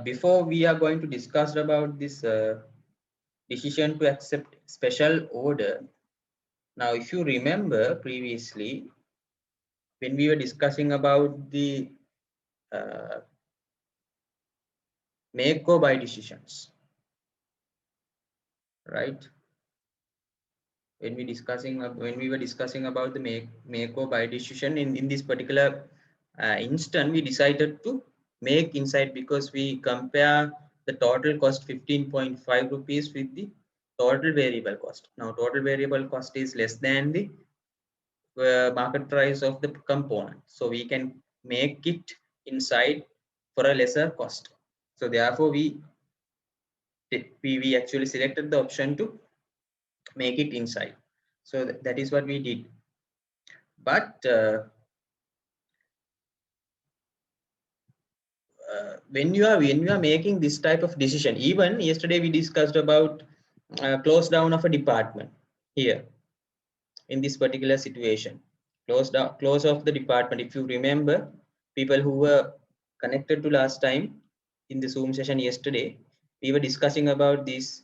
Before we are going to discuss about this decision to accept special order. Now, if you remember previously, when we were discussing about the uh, make or buy decisions, right? When we were discussing about the make or buy decision in this particular instant, we decided to make inside because we compare the total cost 15.5 rupees with the total variable cost. Now, total variable cost is less than the market price of the component, so we can make it inside for a lesser cost. So therefore we actually selected the option to make it inside. So that is what we did. But when you are making this type of decision, even yesterday we discussed about close down of a department. Here in this particular situation, close of the department, if you remember, people who were connected to last time in the Zoom session yesterday, we were discussing about this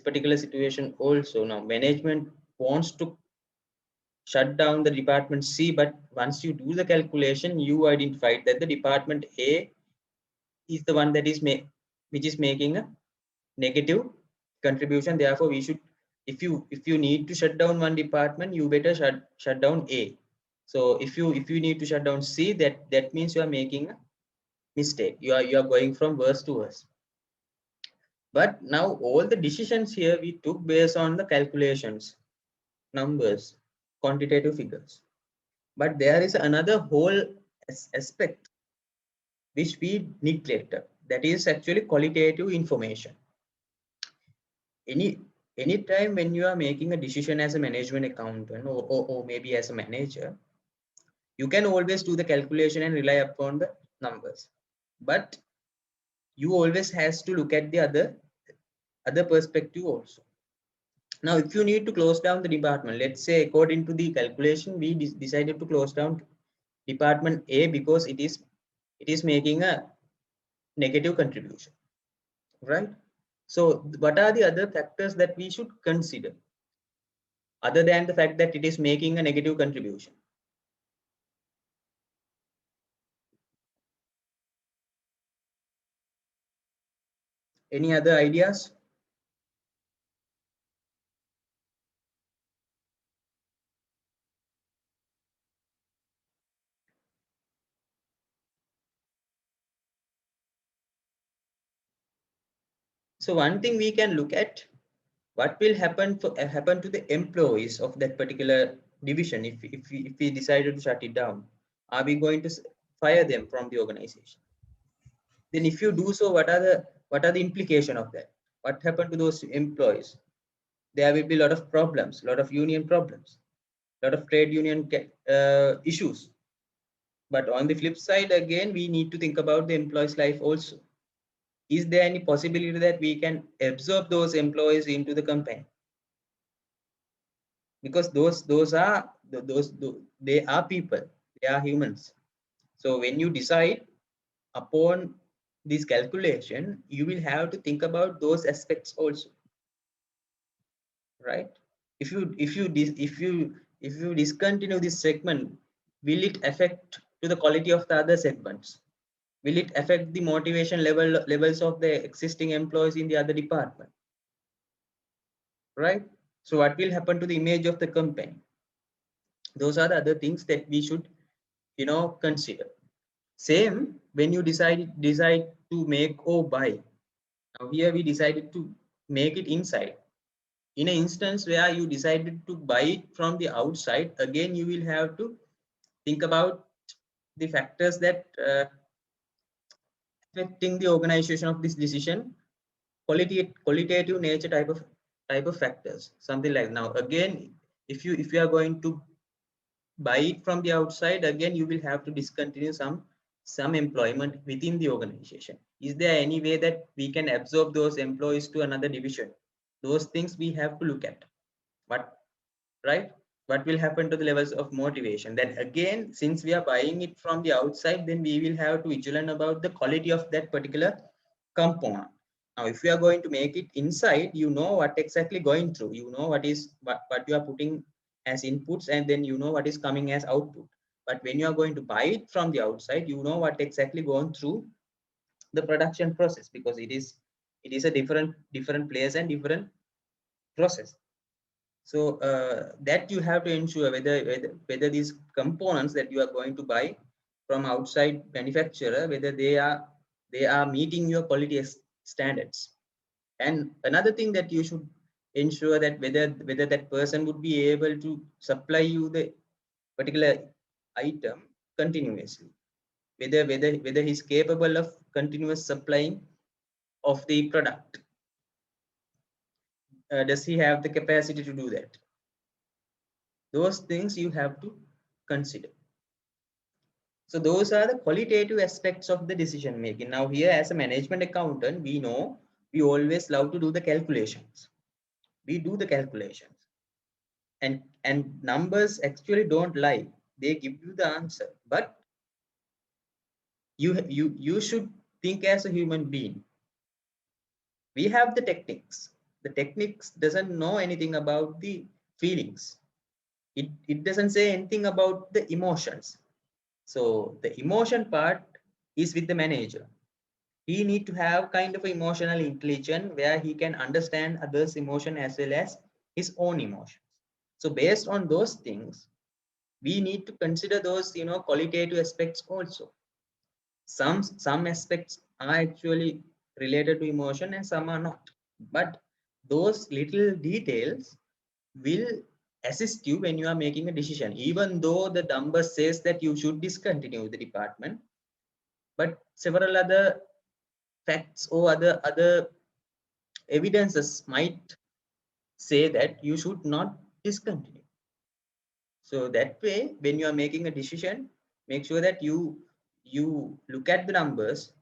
particular situation also. Now management wants to shut down the department C, but once you do the calculation, you identified that the department A is the one that is which is making a negative contribution. Therefore we should, if you need to shut down one department, you better shut down A. So if you need to shut down C, that means you are making a mistake. You are going from worse to worse. But now all the decisions here we took based on the calculations, numbers, quantitative figures. But there is another whole aspect which we neglected. That is actually qualitative information. Any time when you are making a decision as a management accountant, or maybe as a manager, you can always do the calculation and rely upon the numbers. But you always has to look at the other perspective also. Now, if you need to close down the department, let's say according to the calculation, we decided to close down department A because it is making a negative contribution, right? So what are the other factors that we should consider other than the fact that it is making a negative contribution? Any other ideas? So one thing we can look at, what will happen to the employees of that particular division if we decided to shut it down. Are we going to fire them from the organization? Then if you do so, what are the implication of that? What happened to those employees? There will be a lot of problems, a lot of union problems, a lot of trade union issues. But on the flip side, again, we need to think about the employee's life also. Is there any possibility that we can absorb those employees into the company? Because they are people, they are humans. So when you decide upon this calculation, you will have to think about those aspects also, right? If you discontinue this segment, will it affect to the quality of the other segments? Will it affect the motivation levels of the existing employees in the other department, right? So what will happen to the image of the company? Those are the other things that we should consider. Same when you decide to make or buy. Now here we decided to make it inside. In an instance where you decided to buy it from the outside, again you will have to think about the factors that affecting the organization of this decision, qualitative nature type of factors, something like. Now again, if you are going to buy it from the outside, again you will have to discontinue some employment within the organization. Is there any way that we can absorb those employees to another division? Those things we have to look at. But right, what will happen to the levels of motivation? Then again, since we are buying it from the outside, then we will have to vigilant about the quality of that particular component. Now, if you are going to make it inside, you know what exactly going through. You know what you are putting as inputs, and then you know what is coming as output. But when you are going to buy it from the outside, you know what exactly going through the production process, because it is a different place and different process. So that you have to ensure whether these components that you are going to buy from outside manufacturer, whether they are meeting your quality standards. And another thing that you should ensure that whether that person would be able to supply you the particular item continuously, whether he's capable of continuous supplying of the product. Does he have the capacity to do that? Those things you have to consider. So those are the qualitative aspects of the decision making. Now here, as a management accountant, we know we always love to do the calculations. We do the calculations, and numbers actually don't lie. They give you the answer, but you should think as a human being. We have the techniques. The techniques doesn't know anything about the feelings. It doesn't say anything about the emotions. So the emotion part is with the manager. He need to have kind of emotional intelligence where he can understand others' emotion as well as his own emotions. So based on those things, we need to consider those qualitative aspects also. Some aspects are actually related to emotion and some are not. But those little details will assist you when you are making a decision, even though the number says that you should discontinue the department, but several other facts or other evidences might say that you should not discontinue. So that way, when you are making a decision, make sure that you look at the numbers,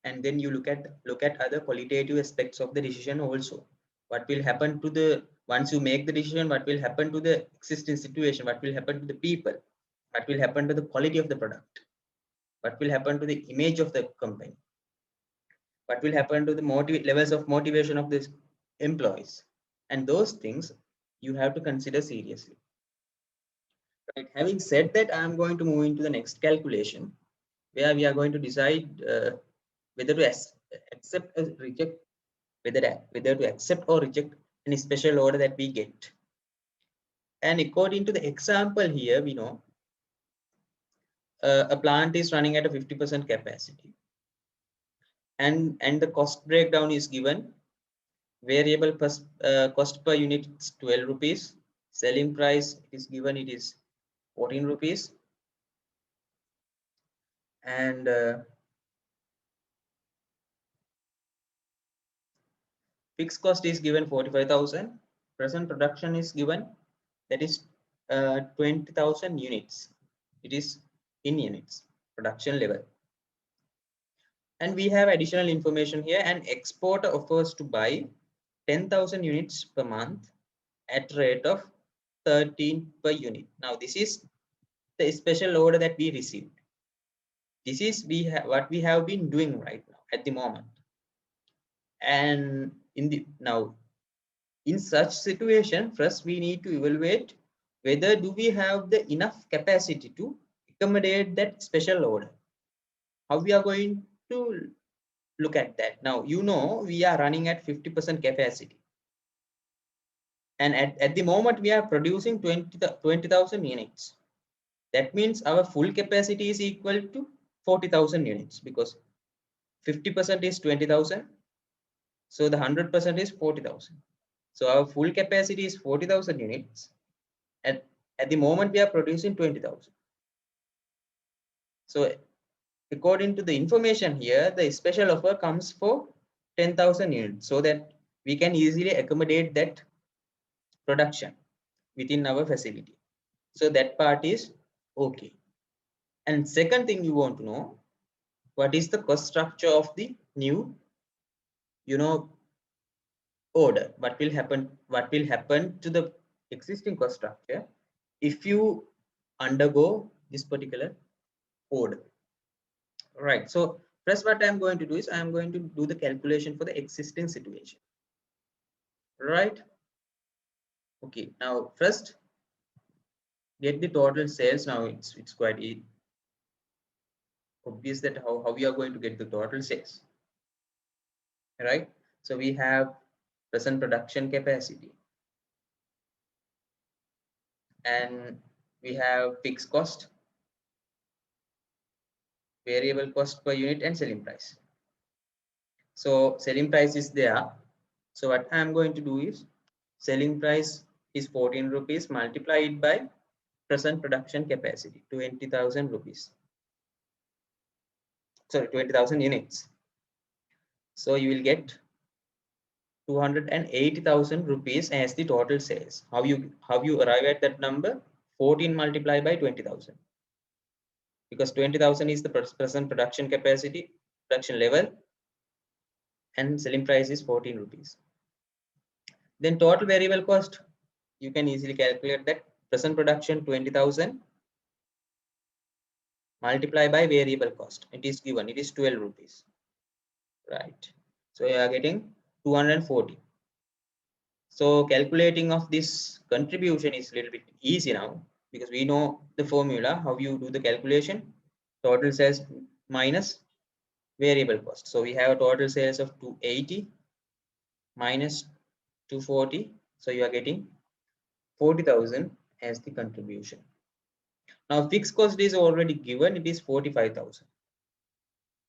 and then you look at other qualitative aspects of the decision also. What will happen to the once you make the decision? What will happen to the existing situation? What will happen to the people? What will happen to the quality of the product? What will happen to the image of the company? What will happen to the levels of motivation of these employees? And those things you have to consider seriously. Right. Having said that, I am going to move into the next calculation, where we are going to decide whether to accept or reject, whether to accept or reject any special order that we get. And according to the example here, we know a plant is running at a 50% capacity, and the cost breakdown is given. Variable cost per unit is 12 rupees. Selling price is given, it is 14 rupees. And fixed cost is given 45,000. Present production is given, that is 20,000 units. It is in units production level. And we have additional information here. An exporter offers to buy 10,000 units per month at rate of 13 per unit. Now this is the special order that we received. This is what we have been doing right now at the moment. And in such situation, first we need to evaluate whether do we have the enough capacity to accommodate that special order. How we are going to look at that? Now, we are running at 50% capacity. And at the moment we are producing 20,000 units. That means our full capacity is equal to 40,000 units, because 50% is 20,000. So the 100% is 40,000. So our full capacity is 40,000 units. At the moment we are producing 20,000. So according to the information here, the special offer comes for 10,000 units, so that we can easily accommodate that production within our facility. So that part is okay. And second thing you want to know, what is the cost structure of the new order? What will happen to the existing cost structure if you undergo this particular order? Right. So First, what I'm going to do is I'm going to do the calculation for the existing situation. Right? Okay. Now, first, get the total sales. Now, it's quite obvious that how we are going to get the total sales. Right? So we have present production capacity, and we have fixed cost, variable cost per unit, and selling price. So selling price is there. So what I'm going to do is selling price is 14 rupees, multiply it by present production capacity, 20,000 rupees. Sorry, 20,000 units. So you will get 280,000 rupees as the total sales. How you arrive at that number? 14 multiplied by 20,000. Because 20,000 is the present production capacity, production level, and selling price is 14 rupees. Then total variable cost, you can easily calculate that. Present production 20,000 multiply by variable cost. It is given, it is 12 rupees. Right. So you are getting 240. So calculating of this contribution is a little bit easy now because we know the formula, how you do the calculation. Total sales minus variable cost. So we have a total sales of 280 minus 240. So you are getting 40,000 as the contribution. Now fixed cost is already given, it is 45,000.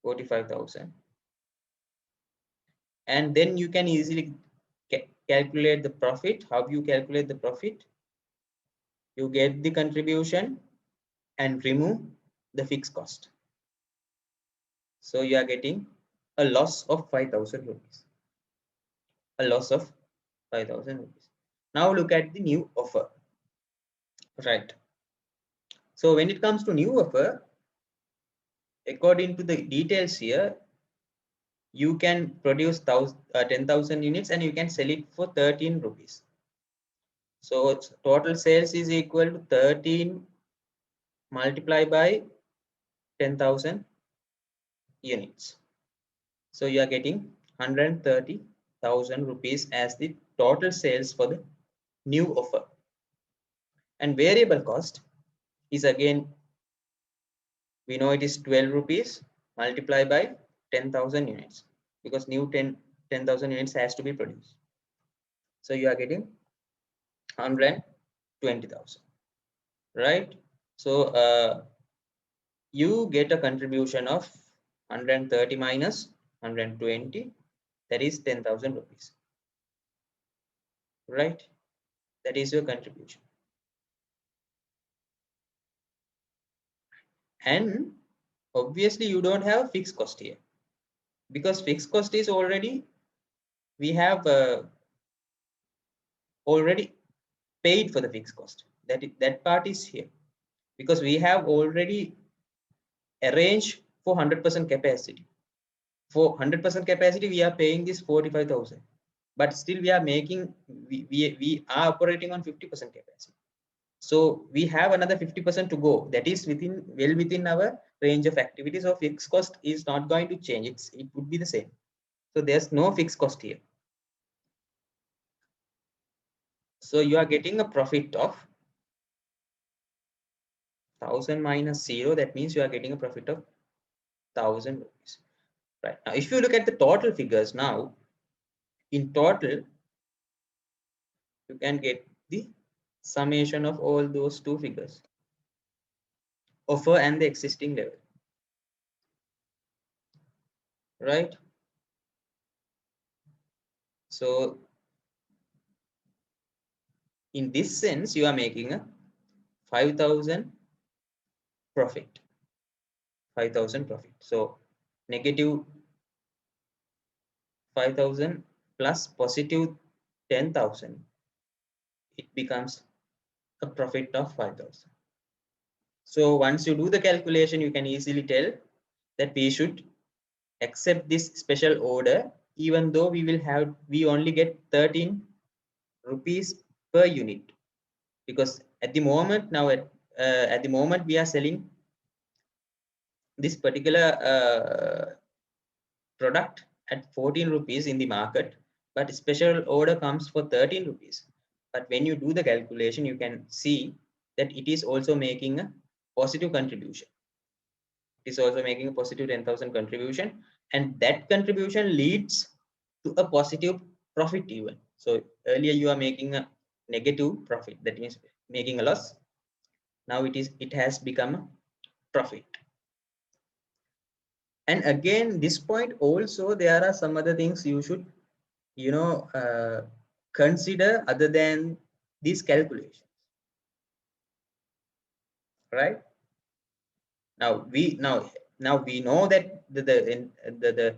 45,000. And then you can easily calculate the profit. How you calculate the profit? You get the contribution and remove the fixed cost. So you are getting a loss of 5,000 rupees. A loss of 5,000 rupees. Now look at the new offer. Right. So when it comes to new offer, according to the details here, you can produce 10,000 units and you can sell it for 13 rupees. So total sales is equal to 13 multiplied by 10,000 units. So you are getting 130,000 rupees as the total sales for the new offer. And variable cost is again, we know it is 12 rupees multiplied by 10,000 units because new 10,000 units has to be produced. So you are getting 120,000, right? So you get a contribution of 130 minus 120, that is 10,000 rupees, right? That is your contribution. And obviously you don't have fixed cost here because fixed cost is already, we have already paid for the fixed cost. That part is here because we have already arranged for 100% capacity. For 100% capacity, we are paying this 45,000, but still we are making, we are operating on 50% capacity. So we have another 50% to go. That is well within our range of activities. So fixed cost is not going to change. It would be the same. So there's no fixed cost here. So you are getting a profit of 1,000 minus 0. That means you are getting a profit of 1,000 rupees. Right. Now, if you look at the total figures now, in total, you can get the summation of all those two figures, offer and the existing level. Right. So in this sense, you are making a 5,000 profit. 5,000 profit. So negative 5,000 plus positive 10,000. It becomes a profit of 5,000. So once you do the calculation, you can easily tell that we should accept this special order, even though we only get 13 rupees per unit, because at the moment we are selling this particular product at 14 rupees in the market, but special order comes for 13 rupees. But when you do the calculation, you can see that it is also making a positive contribution. It is also making a positive 10,000 contribution, and that contribution leads to a positive profit even. So earlier you are making a negative profit, that means making a loss. Now it has become a profit. And again, this point also, there are some other things you should consider other than these calculations, right? Now we know that the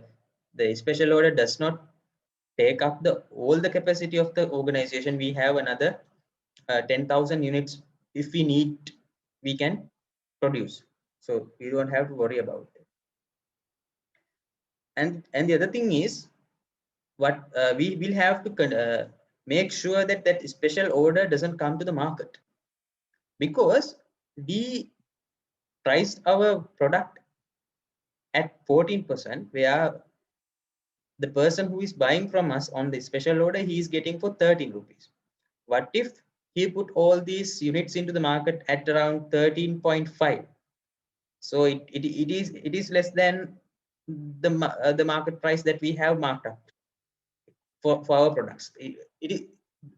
special order does not take up the all the capacity of the organization. We have another 10,000 units. If we need, we can produce, so we don't have to worry about it. And the other thing is, what we will have to make sure that that special order doesn't come to the market, because we priced our product at 14%, where the person who is buying from us on the special order, he is getting for 13 rupees. What if he put all these units into the market at around 13.5? So it is less than the market price that we have marked up for our products. It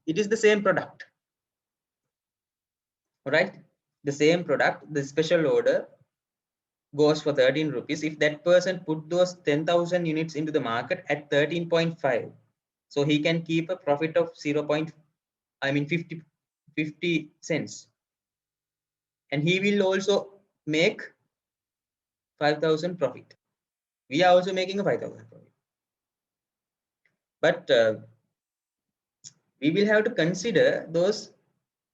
is the same product, right? The same product, the special order goes for 13 rupees. If that person put those 10,000 units into the market at 13.5, so he can keep a profit of 50 cents, and he will also make 5,000 profit. We are also making a 5,000 profit, but we will have to consider those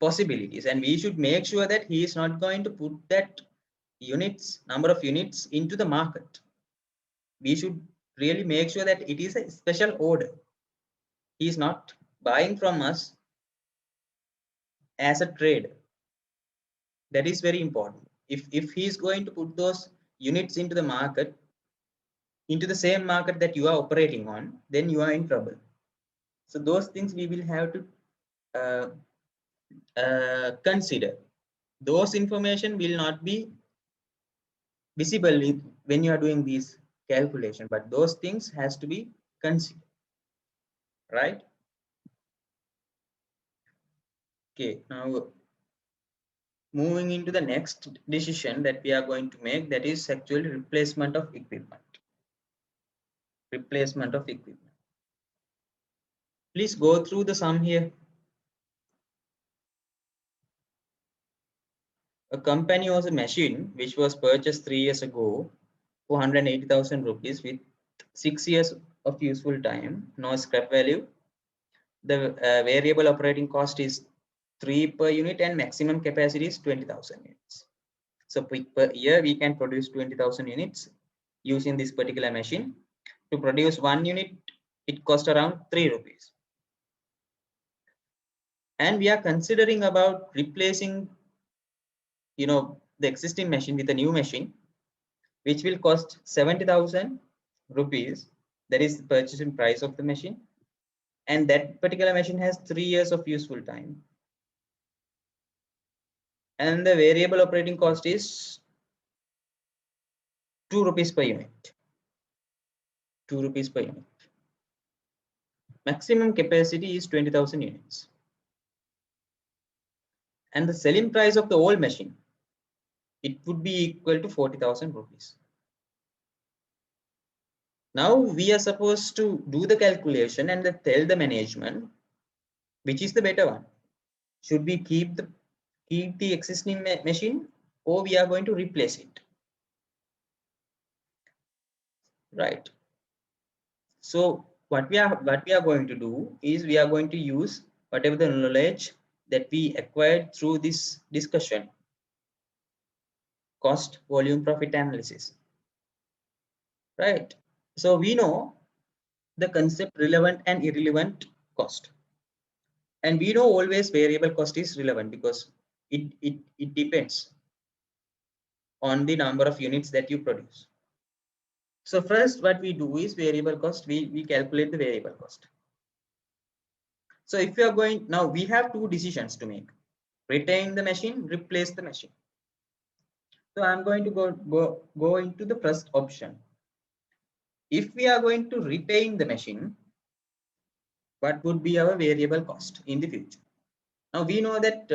possibilities, and we should make sure that he is not going to put that number of units into the market. We should really make sure that it is a special order. He is not buying from us as a trade. That is very important. If he is going to put those units into the market, into the same market that you are operating on, then you are in trouble. So those things we will have to consider. Those information will not be visible when you are doing these calculation, but those things has to be considered, right? Okay, now moving into the next decision that we are going to make, that is actually replacement of equipment. Replacement of equipment. Please go through the sum here. A company owns a machine which was purchased 3 years ago for 180,000 rupees with 6 years of useful time, no scrap value. The variable operating cost is 3 per unit and maximum capacity is 20,000 units. So per year we can produce 20,000 units using this particular machine. To produce 1 unit, it costs around 3 rupees. And we are considering about replacing the existing machine with a new machine, which will cost 70,000 rupees. That is the purchasing price of the machine, and that particular machine has 3 years of useful time, and the variable operating cost is 2 rupees per unit. 2 rupees per unit. Maximum capacity is 20,000 units, and the selling price of the old machine, it would be equal to 40,000 rupees. Now we are supposed to do the calculation and tell the management which is the better one. Should we keep the existing machine, or we are going to replace it, right? So what we are going to do is we are going to use whatever the knowledge that we acquired through this discussion, cost, volume, profit analysis, right? So we know the concept relevant and irrelevant cost, and we know always variable cost is relevant because it depends on the number of units that you produce. So first what we do is variable cost, we calculate the variable cost. So if you are going, now we have two decisions to make: retain the machine, replace the machine. So I'm going to go into the first option. If we are going to retain the machine, what would be our variable cost in the future? Now we know that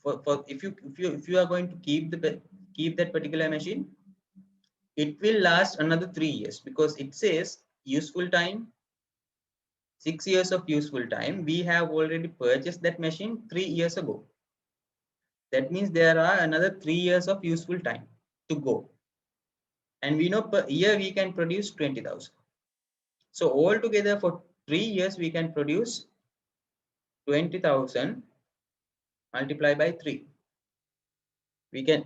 for if you are going to keep that particular machine, it will last another 3 years, because it says useful time 6 years of useful time. We have already purchased that machine 3 years ago. That means there are another 3 years of useful time to go, and we know per year we can produce 20,000. So altogether for 3 years we can produce 20,000 multiplied by 3. We can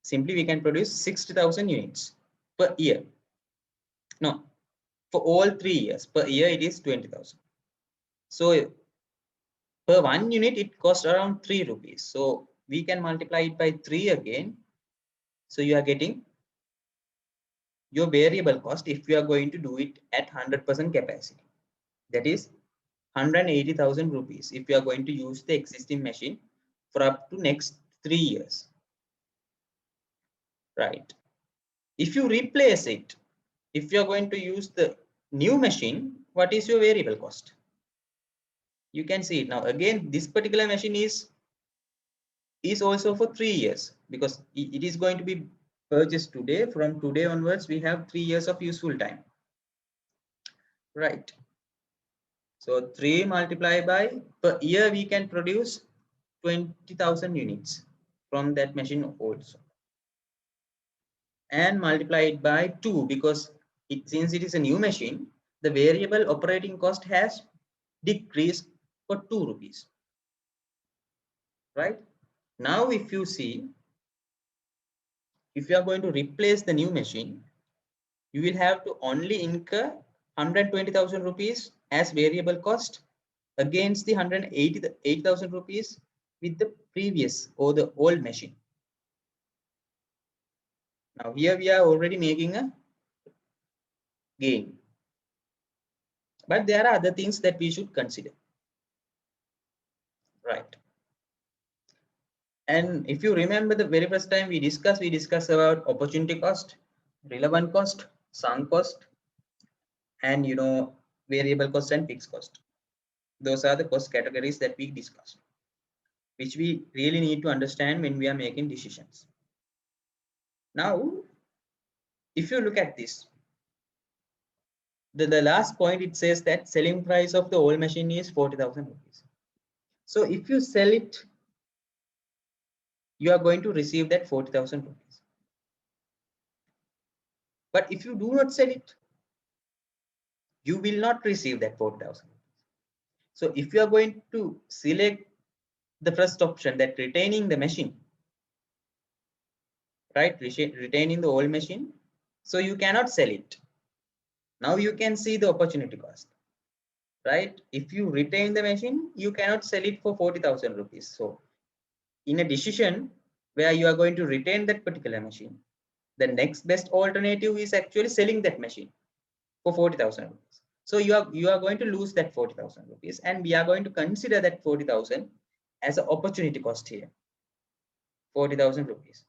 simply produce 60,000 units per year. No, for all 3 years per year it is 20,000. So per 1 unit it costs around 3 rupees. So we can multiply it by 3 again. So you are getting your variable cost if you are going to do it at 100% capacity. That is 180,000 rupees if you are going to use the existing machine for up to next 3 years. Right. If you replace it, if you are going to use the new machine, what is your variable cost? You can see it now. Again, this particular machine is also for 3 years, because it is going to be purchased today. From today onwards, we have 3 years of useful time. Right. So 3 multiplied by, per year we can produce 20,000 units from that machine also. And multiply it by 2, because since it is a new machine, the variable operating cost has decreased for 2 rupees. Right. Now if you see, if you are going to replace the new machine, you will have to only incur 120,000 rupees as variable cost against the 188,000 rupees with the previous or the old machine. Now here we are already making a gain, but there are other things that we should consider. Right. And if you remember the very first time we discussed about opportunity cost, relevant cost, sunk cost, and variable cost and fixed cost. Those are the cost categories that we discussed, which we really need to understand when we are making decisions. Now, if you look at this, the last point, it says that selling price of the old machine is 40,000 rupees. So if you sell it, you are going to receive that 40,000 rupees. But if you do not sell it, you will not receive that 40,000. So if you are going to select the first option, that retaining the machine, right, retaining the old machine, so you cannot sell it. Now you can see the opportunity cost, right? If you retain the machine, you cannot sell it for 40,000 rupees. So in a decision where you are going to retain that particular machine, the next best alternative is actually selling that machine for 40,000 rupees. So you are going to lose that 40,000 rupees, and we are going to consider that 40,000 as an opportunity cost here. 40,000 rupees.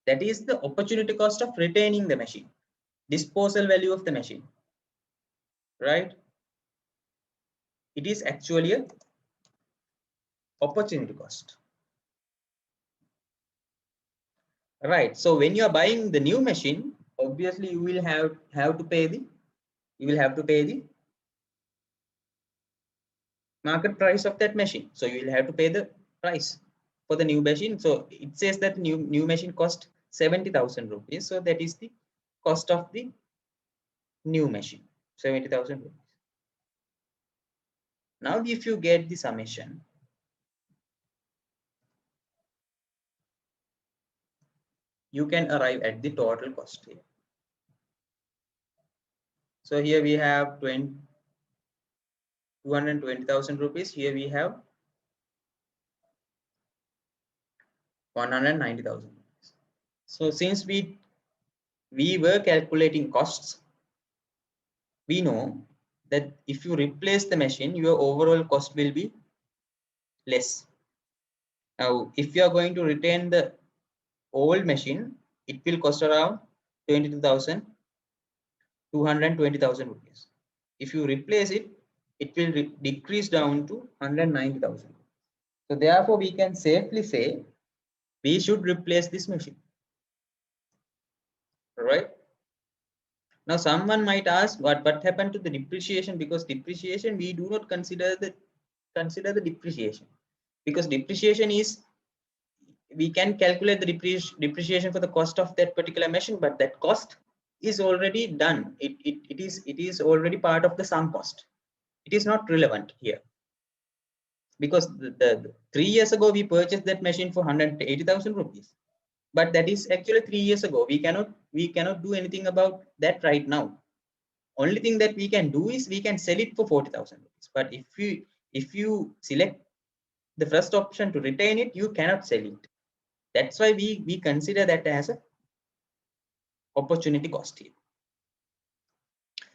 That is the opportunity cost of retaining the machine, disposal value of the machine, right? It is actually a opportunity cost. Right. So when you are buying the new machine, obviously you will have to pay the market price of that machine. So you will have to pay the price for the new machine. So it says that new machine cost 70,000 rupees. So that is the cost of the new machine, 70,000 rupees. Now if you get the summation, you can arrive at the total cost here. So here we have 220,000 rupees. Here we have 190,000 rupees. So since we we were calculating costs, we know that if you replace the machine, your overall cost will be less. Now, if you are going to retain the old machine, it will cost around 220,000 rupees. If you replace it, it will decrease down to 190,000. So therefore, we can safely say we should replace this machine, right? Now, someone might ask what happened to the depreciation, because depreciation we do not consider the depreciation, because depreciation is, we can calculate the depreciation for the cost of that particular machine, but that cost is already done. It is already part of the sunk cost. It is not relevant here, because the 3 years ago we purchased that machine for 180,000 rupees, but that is actually 3 years ago. We cannot do anything about that right now. Only thing that we can do is we can sell it for 40,000 rupees. But if you select the first option to retain it, you cannot sell it. That's why we consider that as a opportunity cost here.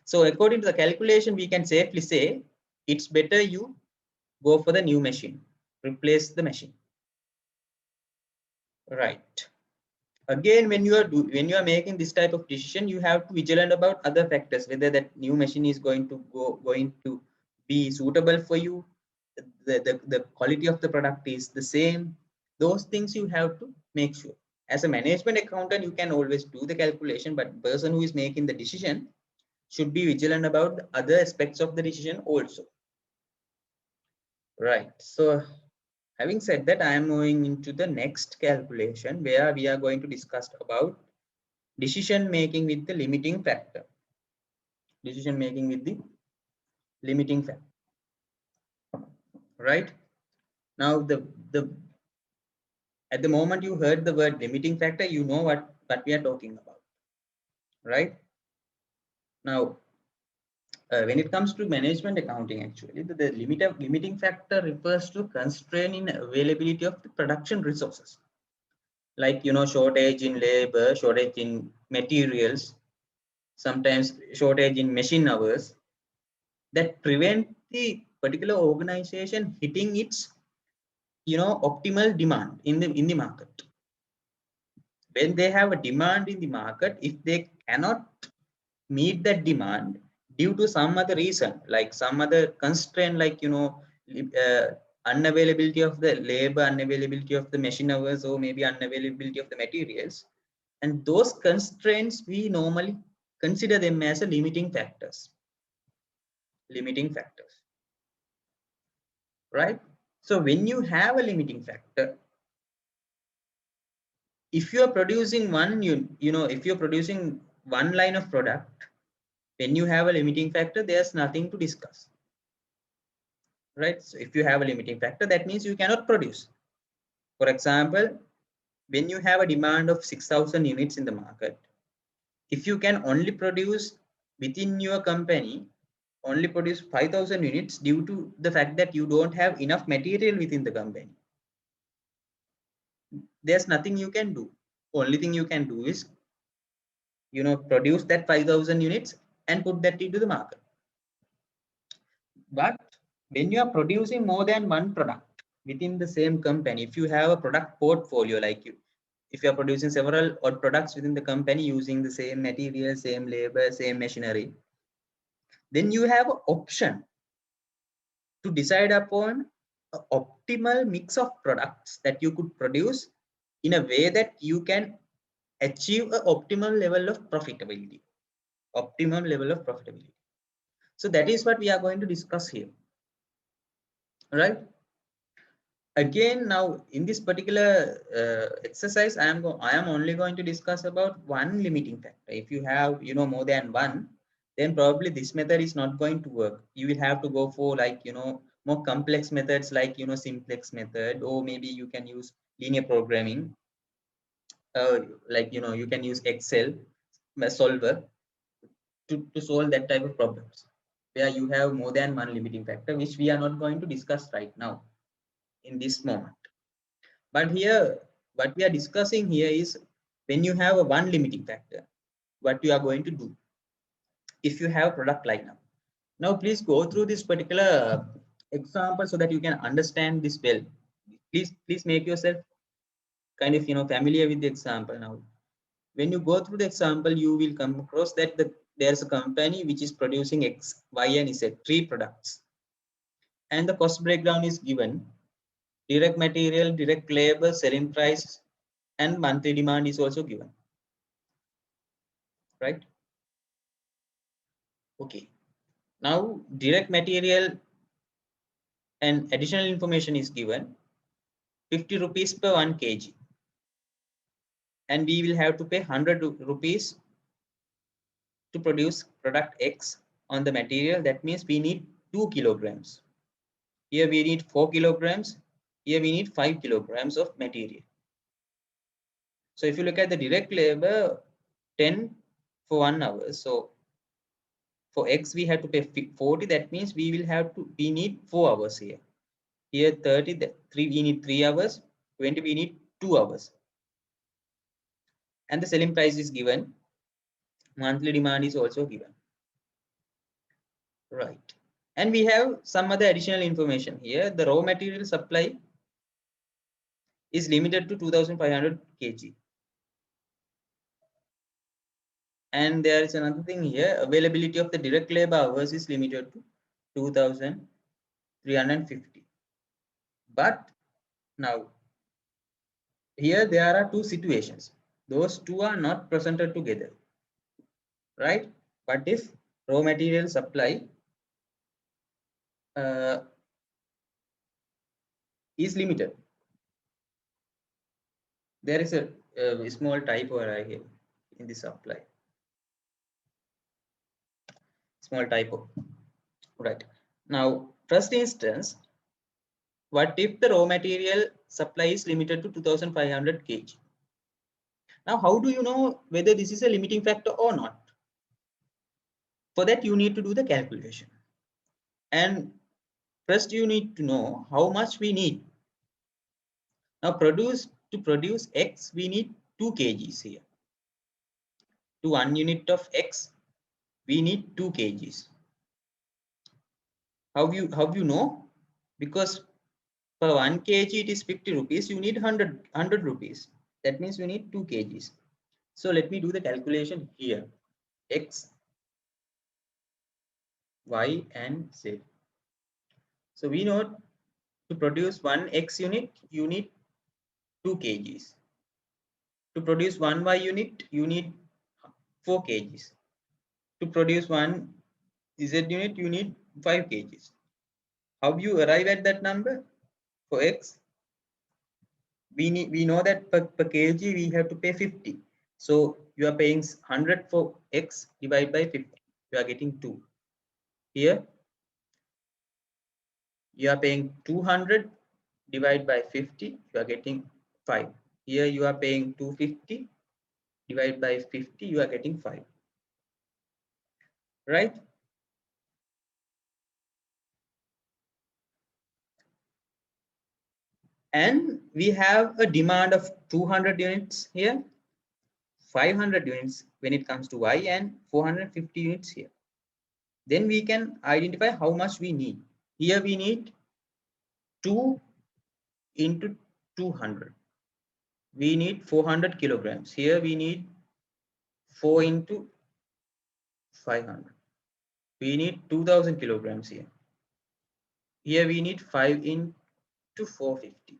So according to the calculation, we can safely say it's better you go for the new machine, replace the machine, right? Again, when you are making this type of decision, you have to vigilant about other factors, whether that new machine is going to be suitable for you, the quality of the product is the same. Those things you have to make sure. As a management accountant, you can always do the calculation, but person who is making the decision should be vigilant about the other aspects of the decision also, right? So having said that, I am moving into the next calculation, where we are going to discuss about decision making with the limiting factor. Decision making with the limiting factor, right? Now the at the moment you heard the word limiting factor, you know what we are talking about, right? Now when it comes to management accounting, actually the limiting factor refers to constraint in availability of the production resources, like shortage in labor, shortage in materials, sometimes shortage in machine hours, that prevent the particular organization hitting its optimal demand in the market. When they have a demand in the market, if they cannot meet that demand due to some other reason, like some other constraint, like unavailability of the labor, unavailability of the machine hours, or maybe unavailability of the materials, and those constraints we normally consider them as a limiting factors, right? So when you have a limiting factor, if you are producing if you're producing one line of product, when you have a limiting factor, there's nothing to discuss, right? So if you have a limiting factor, that means you cannot produce. For example, when you have a demand of 6,000 units in the market, if you can only produce within your company, only produce 5,000 units due to the fact that you don't have enough material within the company, there's nothing you can do. Only thing you can do is produce that 5,000 units and put that into the market. But when you are producing more than one product within the same company, if you have a product portfolio, like if you are producing several odd products within the company using the same material, same labor, same machinery, then you have an option to decide upon an optimal mix of products that you could produce in a way that you can achieve an optimal level of profitability. So that is what we are going to discuss here, right? Again, now in this particular exercise, I am only going to discuss about one limiting factor. If you have more than one, then probably this method is not going to work. You will have to go for like more complex methods, like simplex method, or maybe you can use linear programming, like you can use Excel solver to solve that type of problems, where you have more than one limiting factor, which we are not going to discuss right now in this moment. But here, what we are discussing here is when you have a one limiting factor. what you are going to do if you have product lineup. Now, please go through this particular example so that you can understand this well. Please make yourself kind of familiar with the example. Now, when you go through the example, you will come across that there's a company which is producing X, Y, and Z, 3 products, and the cost breakdown is given. Direct material, direct labor, selling price, and monthly demand is also given, right? Okay. Now, direct material and additional information is given, 50 rupees per 1 kg. And we will have to pay 100 rupees to produce product X on the material. That means we need 2 kilograms. Here we need 4 kilograms. Here we need 5 kilograms of material. So if you look at the direct labor, 10 for 1 hour. So for X, we have to pay 40. That means we need 4 hours here. Here 30, we need 3 hours. 20, we need 2 hours. And the selling price is given. Monthly demand is also given. Right. And we have some other additional information here. The raw material supply is limited to 2,500 kg. And there is another thing here. Availability of the direct labor hours is limited to 2,350. But now, here there are 2 situations. Those 2 are not presented together, right? But if raw material supply is limited, there is a small typo right here in the supply. Small typo, right? Now, first instance, what if the raw material supply is limited to 2,500 kg? Now, how do you know whether this is a limiting factor or not? For that, you need to do the calculation. And first, you need to know how much we need. Now, to produce X, we need 2 kgs here. To 1 unit of X, we need 2 kgs. How you know? Because for 1 kg, it is 50 rupees. You need 100 rupees. That means you need 2 kgs. So let me do the calculation here. X, Y, and Z. So we know to produce 1 X unit, you need 2 kgs. To produce 1 Y unit, you need 4 kgs. To produce 1 Z unit, you need 5 kgs. How you arrive at that number? For X, we know that per kg we have to pay 50. So you are paying 100 for X divided by 50. You are getting 2. Here you are paying 200 divided by 50. You are getting 5. Here you are paying 250 divided by 50. You are getting 5. Right? And we have a demand of 200 units here, 500 units when it comes to Y, and 450 units here. Then we can identify how much we need. Here we need 2 into 200. We need 400 kilograms. Here we need 4 into 500. We need 2000 kilograms here. Here we need 5 into 450.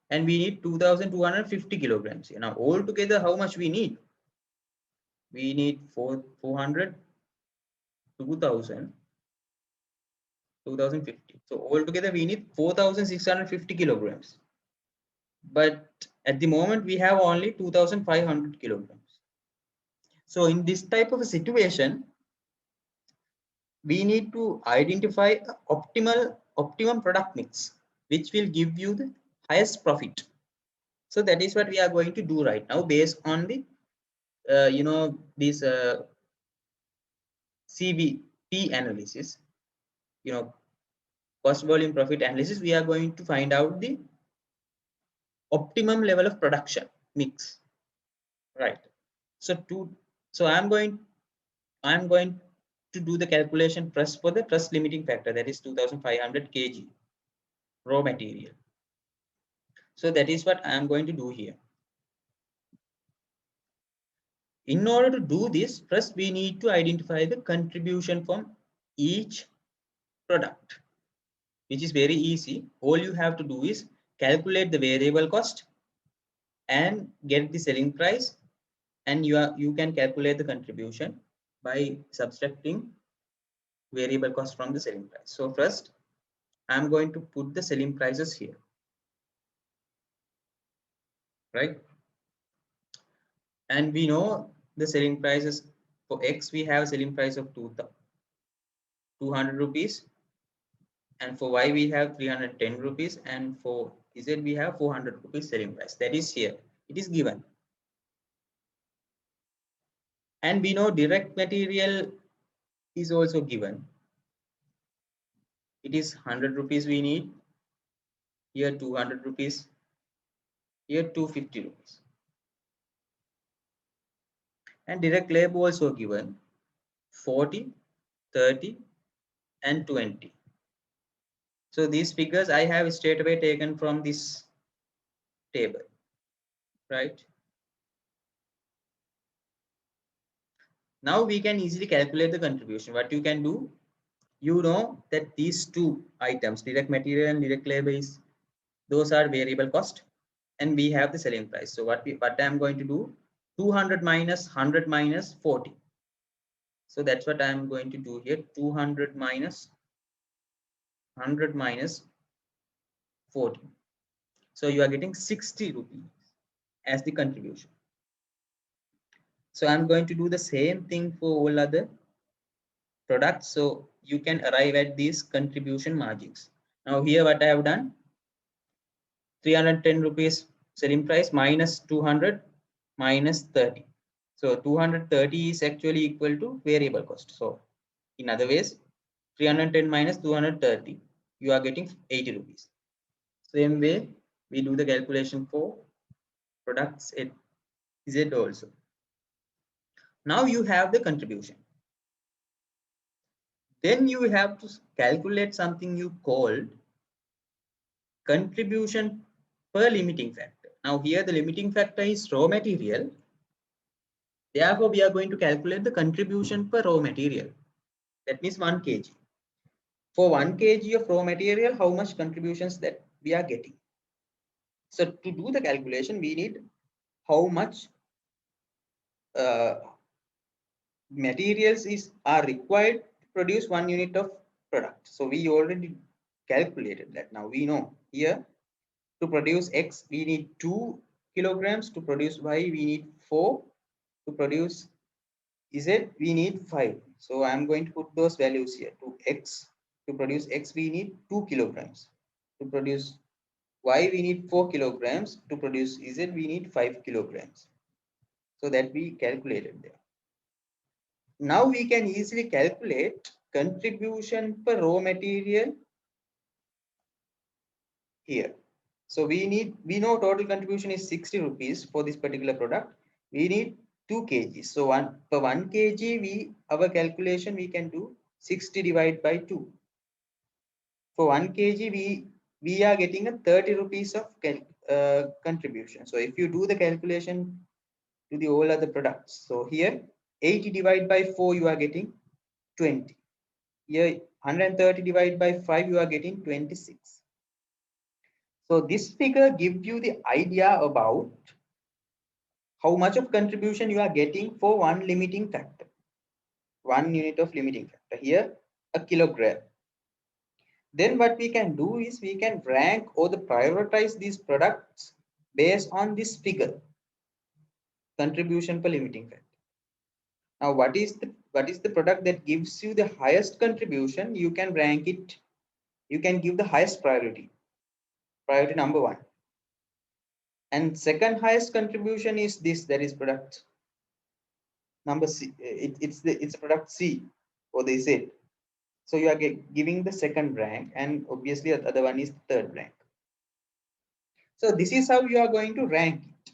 And we need 2250 kilograms here. Now all together, how much we need? We need 400, 2000, 2050. So altogether we need 4650 kilograms. But at the moment we have only 2500 kilograms. So in this type of a situation, we need to identify optimum product mix, which will give you the highest profit. So that is what we are going to do right now based on the this CVP analysis, cost volume profit analysis. We are going to find out the optimum level of production mix, right? So I'm going to do the calculation first for the first limiting factor, that is 2500 kg raw material. So that is what I am going to do here. In order to do this, first we need to identify the contribution from each product, which is very easy. All you have to do is calculate the variable cost and get the selling price, and you can calculate the contribution by subtracting variable cost from the selling price. So first I'm going to put the selling prices here, right? And we know the selling prices for X, we have selling price of 200 rupees, and for Y we have 310 rupees, and for Z we have 400 rupees selling price. That is here, it is given. And we know direct material is also given. It is 100 rupees we need, here 200 rupees, here 250 rupees. And direct labor also given, 40, 30 and 20. So these figures I have straight away taken from this table, right? Now we can easily calculate the contribution. What you can do, you know that these two items, direct material and direct labor, those are variable cost, and we have the selling price. So what I am going to do, 200 minus 100 minus 40. So that's what I am going to do here. 200 minus 100 minus 40. So you are getting 60 rupees as the contribution. So I'm going to do the same thing for all other products. So you can arrive at these contribution margins. Now here what I have done, 310 rupees selling price minus 200 minus 30. So 230 is actually equal to variable cost. So in other ways, 310 minus 230, you are getting 80 rupees. Same way, we do the calculation for products at Z also. Now you have the contribution. Then you have to calculate something you called contribution per limiting factor. Now here the limiting factor is raw material. Therefore, we are going to calculate the contribution per raw material. That means 1 kg. For 1 kg of raw material, how much contributions that we are getting? So to do the calculation, we need how much materials are required to produce 1 unit of product. So we already calculated that. Now we know here to produce X, we need 2 kilograms. To produce Y, we need 4. To produce Z, we need 5. So I'm going to put those values here. To produce X, we need 2 kilograms. To produce Y, we need 4 kilograms. To produce Z, we need 5 kilograms. So that we calculated there. Now we can easily calculate contribution per raw material here. So we know total contribution is 60 rupees for this particular product. We need 2 kg. So per 1 kg, our calculation we can do 60 divided by 2. For 1 kg, we are getting a 30 rupees of contribution. So if you do the calculation to the all other products, so here 80 divided by 4, you are getting 20. Here 130 divided by 5, you are getting 26. So this figure gives you the idea about how much of contribution you are getting for 1 limiting factor, 1 unit of limiting factor, here a kilogram. Then what we can do is we can rank or prioritize these products based on this figure, contribution per limiting factor. Now what is the product that gives you the highest contribution? You can rank it, you can give the highest priority number 1. And second highest contribution is this, that is product number C. It's product C or they say. So you are giving the second rank, and obviously the other one is the third rank. So this is how you are going to rank it.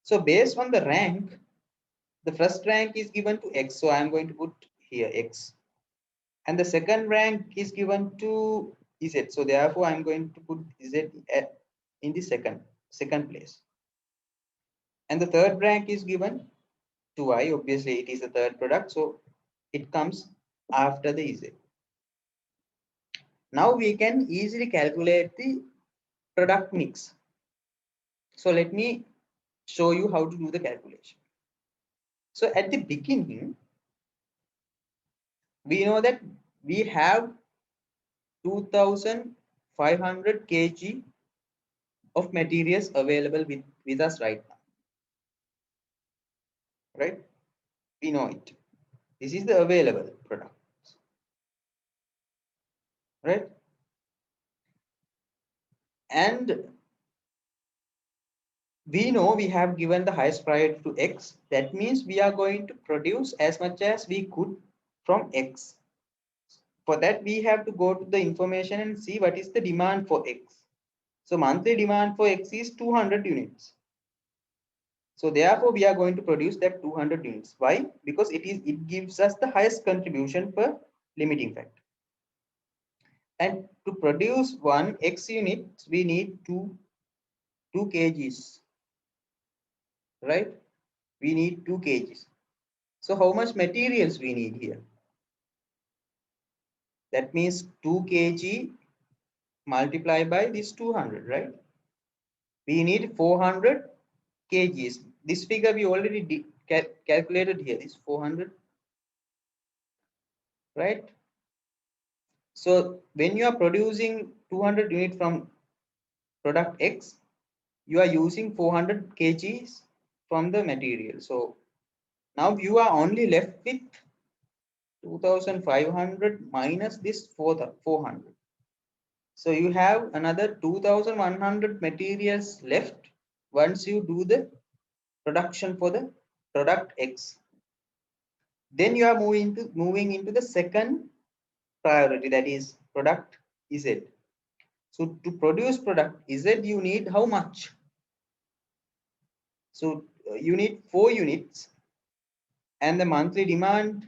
So based on the rank, the first rank is given to X. So I'm going to put here X. And the second rank is given to Z. So therefore I'm going to put Z in the second place. And the third rank is given to Y. Obviously it is the third product. So it comes after the Z. Now we can easily calculate the product mix. So let me show you how to do the calculation. So at the beginning, we know that we have 2500 kg of materials available with us right now, right? We know it. This is the available product, right? And we know we have given the highest priority to X. That means we are going to produce as much as we could from X. For that, we have to go to the information and see what is the demand for X. So monthly demand for X is 200 units. So therefore, we are going to produce that 200 units. Why? Because it gives us the highest contribution per limiting factor. And to produce one X units, we need 2 kgs, right? We need 2 kgs. So how much materials we need here? That means 2 kg multiplied by this 200, right? We need 400 kgs. This figure we already calculated here, this 400, right? So when you are producing 200 units from product X, you are using 400 kgs from the material. So now you are only left with 2500 minus this 400. So you have another 2100 materials left once you do the production for the product X. Then you are moving into the second priority, that is product Z. So to produce product Z, you need how much? So you need 4 units, and the monthly demand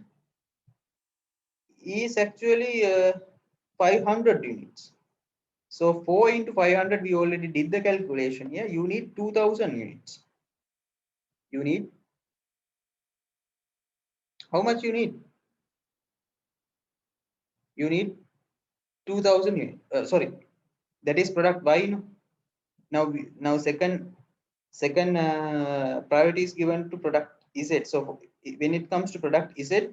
is actually 500 units. So 4 into 500, we already did the calculation here. You need 2000 units. You need, how much you need? You need 2000 units. Sorry, that is product Y. Now second priority is given to product Z. So when it comes to product Z,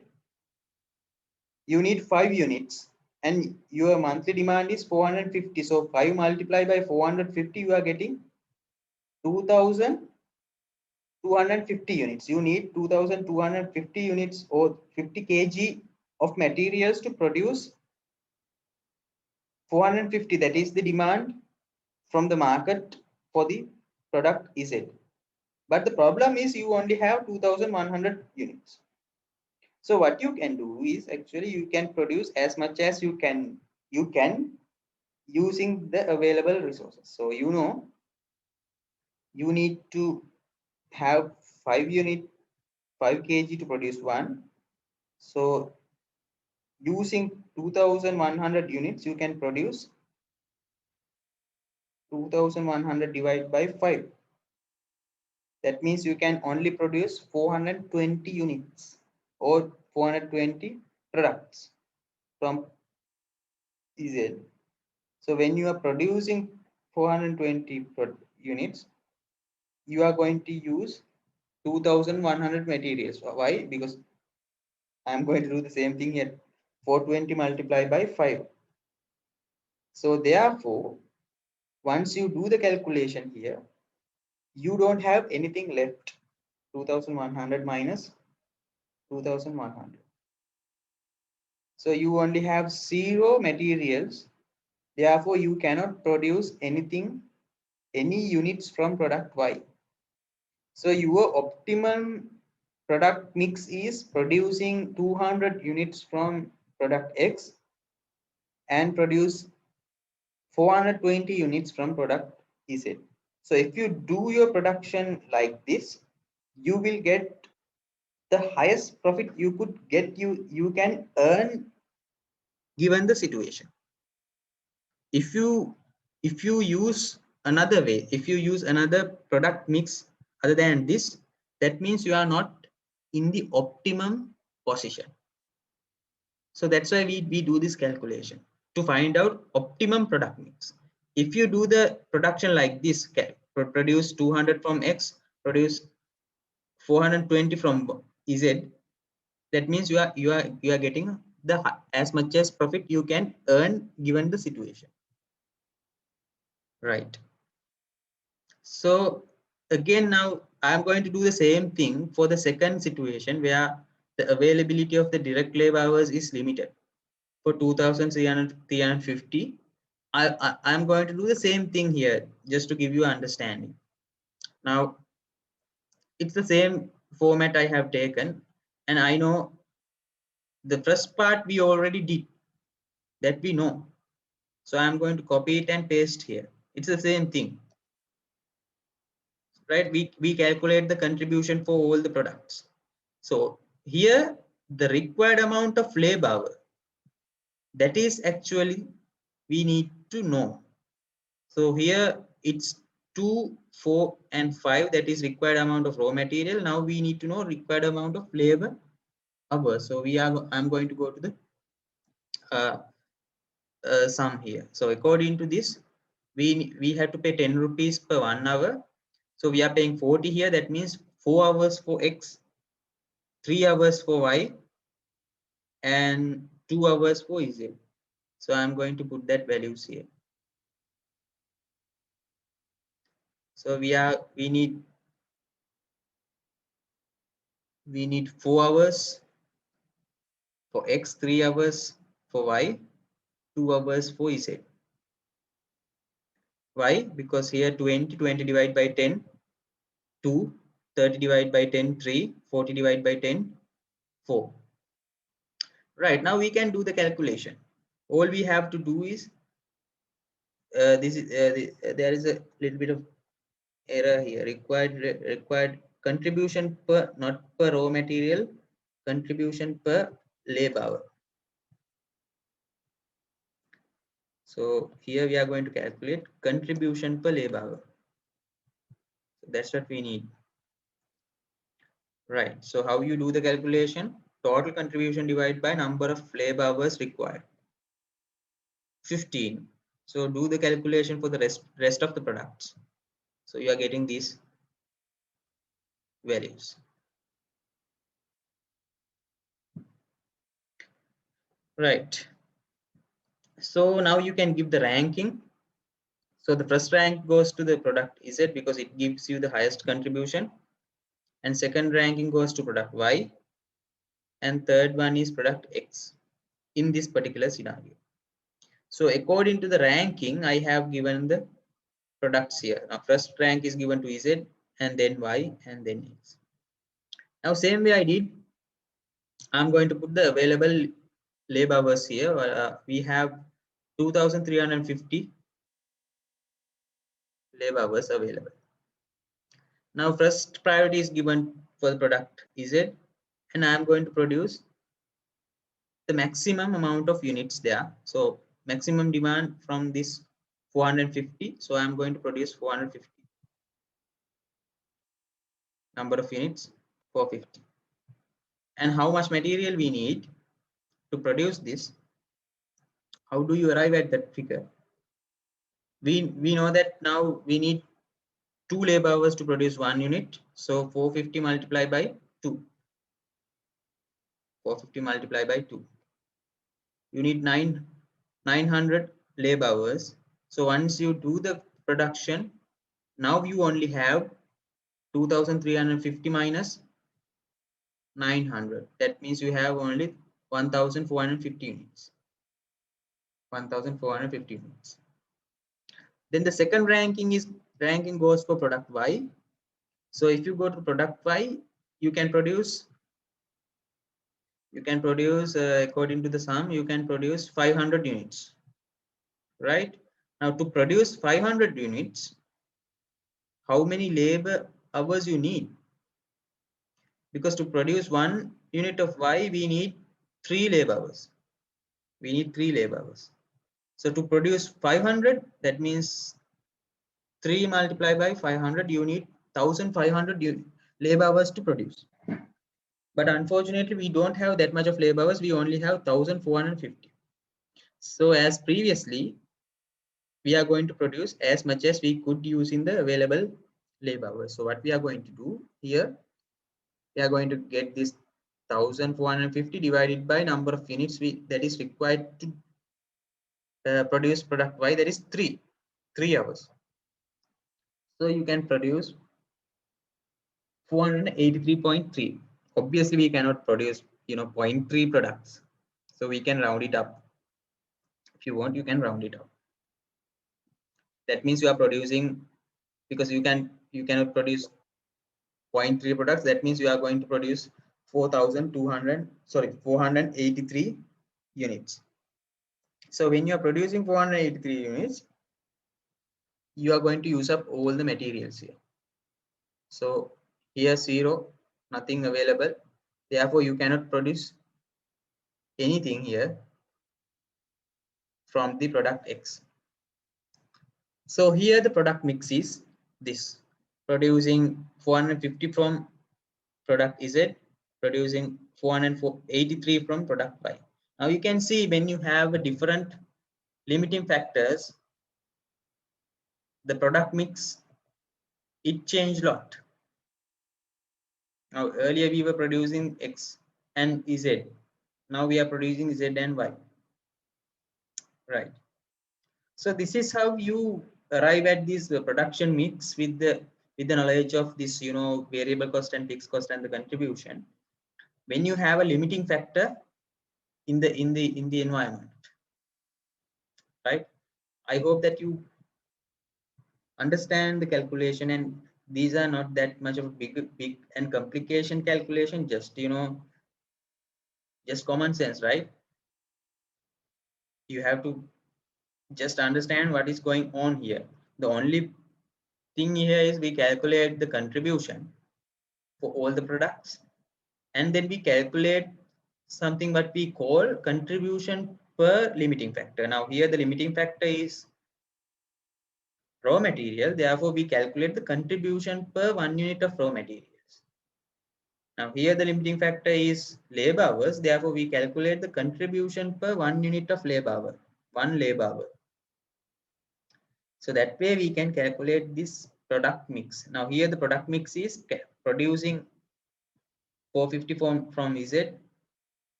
you need 5 units and your monthly demand is 450. So 5 multiplied by 450, you are getting 2250 units. You need 2250 units or 50 kg of materials to produce 450. That is the demand from the market for the product Z. But the problem is you only have 2100 units. So what you can do is actually you can produce as much as you can using the available resources. So you know you need to have 5 kg to produce one. So using 2100 units, you can produce 2100 divided by 5. That means you can only produce 420 units or 420 products from Z. So when you are producing 420 units, you are going to use 2100 materials. Why? Because I am going to do the same thing here. 420 multiplied by 5. So therefore, once you do the calculation here, you don't have anything left. 2100 minus 2100. So you only have 0 materials. Therefore, you cannot produce any units from product Y. So your optimum product mix is producing 200 units from product X and produce 420 units from product Z. So if you do your production like this, you will get the highest profit you could get, you can earn given the situation. If you use another way, if you use another product mix other than this, that means you are not in the optimum position. So that's why we do this calculation to find out optimum product mix. If you do the production like this, produce 200 from X, produce 420 from Z, that means you are getting the as much as profit you can earn given the situation, right? So again, now I'm going to do the same thing for the second situation where the availability of the direct labor hours is limited for 2350. I'm going to do the same thing here just to give you understanding. Now it's the same format I have taken, and I know the first part we already did, that we know. So I'm going to copy it and paste here. It's the same thing, right? We calculate the contribution for all the products. So here the required amount of labor hour, that is actually we need to know. So here it's 2, 4 and 5, that is required amount of raw material. Now we need to know required amount of labor hours. So I'm going to go to the sum here. So according to this, we have to pay 10 rupees per 1 hour. So we are paying 40 here. That means 4 hours for X, 3 hours for Y, and 2 hours for Z. So I'm going to put that values here. So we need 4 hours for X, 3 hours for Y, 2 hours for Z. Why? Because here 20 divided by 10, 2, 30 divided by 10, 3, 40 divided by 10, 4. Right, now we can do the calculation. All we have to do is there is a little bit of error here. Required contribution per, not per raw material, contribution per labor hour. So here we are going to calculate contribution per labor hour. So that's what we need. Right. So how you do the calculation? Total contribution divided by number of labor hours required. 15. So do the calculation for the rest of the products. So you are getting these values. Right. So now you can give the ranking. So the first rank goes to the product Z because it gives you the highest contribution. And second ranking goes to product Y. And third one is product X in this particular scenario. So according to the ranking, I have given the products here. Now first rank is given to Z and then Y and then X. Now same way I did, I'm going to put the available labor hours here. We have 2350 labor hours available. Now first priority is given for the product Z, and I am going to produce the maximum amount of units there. So maximum demand from this 450. So I am going to produce 450 number of units, 450. And how much material we need to produce this? How do you arrive at that figure? We know that now we need 2 labor hours to produce 1 unit. So 450 multiplied by 2. 450 multiplied by 2. You need 900 labor hours. So once you do the production, now you only have 2350 minus 900. That means you have only 1450 units. 1450 units. Then the second ranking goes for product Y. So if you go to product Y, you can produce according to the sum, you can produce 500 units, right? Now to produce 500 units, how many labor hours you need, because to produce 1 unit of Y we need 3 labor hours. We need 3 labor hours. So to produce 500, that means 3 multiplied by 500, you need 1500 labor hours to produce. But unfortunately we don't have that much of labor hours, we only have 1450. So as previously, we are going to produce as much as we could use in the available labor hours. So what we are going to do here, we are going to get this 1450 divided by number of units that is required to produce product Y, that is 3 hours. So you can produce 483.3. Obviously we cannot produce 0.3 products, so we can round it up. If you want, you can round it up. That means you are producing, because you cannot produce 0.3 products, that means you are going to produce 483 units. So when you are producing 483 units, you are going to use up all the materials here. So here 0, nothing available, therefore you cannot produce anything here from the product X. So here the product mix is this: producing 450 from product Z, producing 483 from product Y. Now you can see when you have a different limiting factors, the product mix, it changed a lot. Now earlier we were producing X and Z. Now we are producing Z and Y. Right. So this is how you arrive at this production mix with the knowledge of this variable cost and fixed cost and the contribution. When you have a limiting factor in the environment, right? I hope that you understand the calculation, and these are not that much of a big and complication calculation, just just common sense, right? You have to just understand what is going on here. The only thing here is we calculate the contribution for all the products, and then we calculate something what we call contribution per limiting factor. Now here the limiting factor is raw material, therefore we calculate the contribution per 1 unit of raw materials. Now here the limiting factor is labor hours, therefore we calculate the contribution per 1 unit of labor hour, 1 labor hour. So that way we can calculate this product mix. Now here the product mix is producing 450 from Z,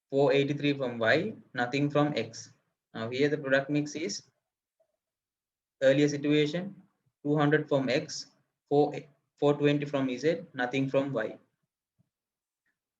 483 from Y, nothing from X. Now here the product mix is earlier situation, 200 from X, 420 from Z, nothing from Y.